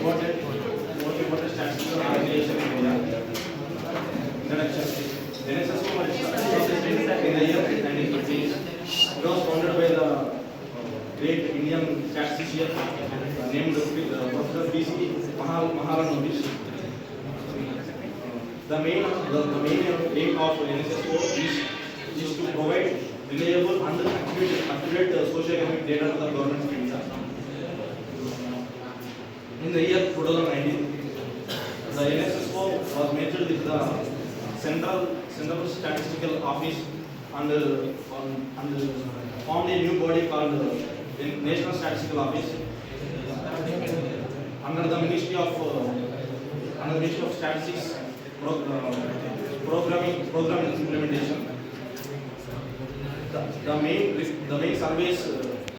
most important statistical organization in India. Introduction. NSS in the year 1950s. It was founded by the great Indian statistician named Professor P.C. Mahalanobis. The main aim of NSSO is to provide reliable and accurate socio-economic data to the government of India. In the year 2019, the NSSO was merged with the Central Statistical Office and formed a new body called the National Statistical Office under the Ministry of Statistics, Program Implementation. The main surveys